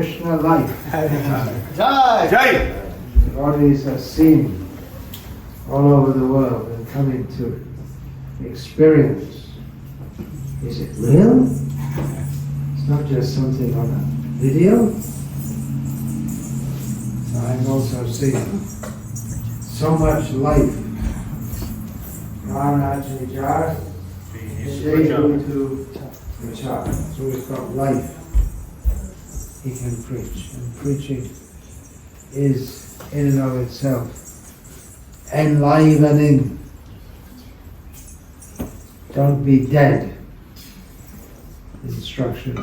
Krishna life. Jai! Jai! Devotees are seen all over the world and coming to experience. Is it real? It's not just something on a video. So I've also seen so much life. So we've got life. He can preach, and preaching is in and of itself enlivening. Don't be dead. Instruction.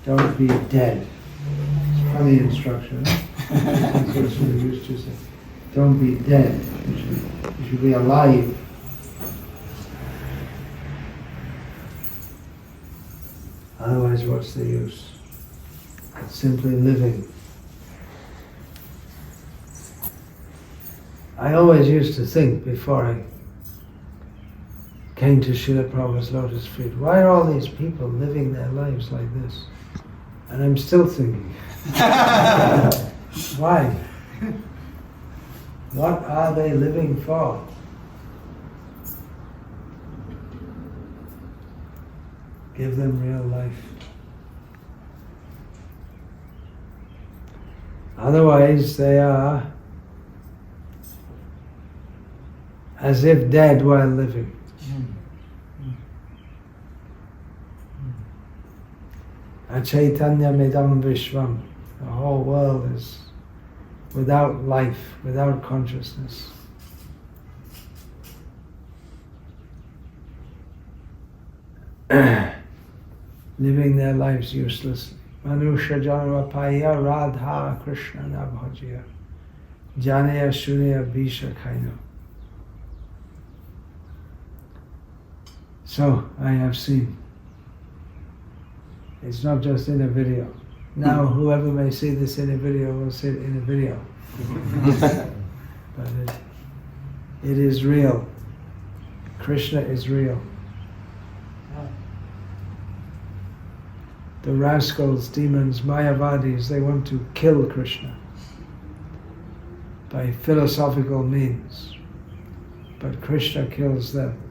Don't be dead. It's funny instruction. That's what we used to say. Don't be dead. You should be alive. Otherwise, what's the use? It's simply living. I always used to think before I came to Srila Prabhupada's lotus feet, why are all these people living their lives like this? And I'm still thinking, why? What are they living for? Give them real life. Otherwise, they are as if dead while living. Achaitanya medam vishvam. The whole world is without life, without consciousness. Living their lives uselessly. Manusha janmapaya radha Krishna nabhajya janaya shunaya bisha kaino. So I have seen. It's not just in a video. Now whoever may see this in a video will see it in a video. But it is real. Krishna is real. The rascals, demons, Mayavadis, they want to kill Krishna by philosophical means. But Krishna kills them.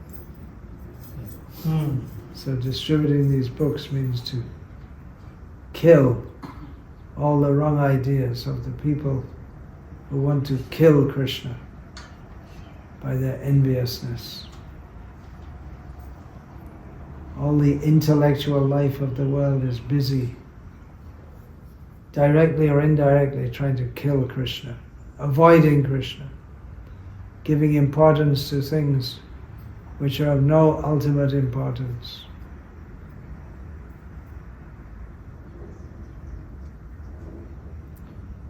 So distributing these books means to kill all the wrong ideas of the people who want to kill Krishna by their enviousness. All the intellectual life of the world is busy, directly or indirectly, trying to kill Krishna, avoiding Krishna, giving importance to things which are of no ultimate importance.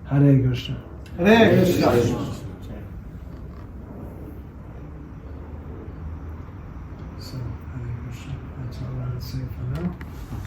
Hare Krishna. Hare Krishna. So, Hare Krishna. That's all I would say for now.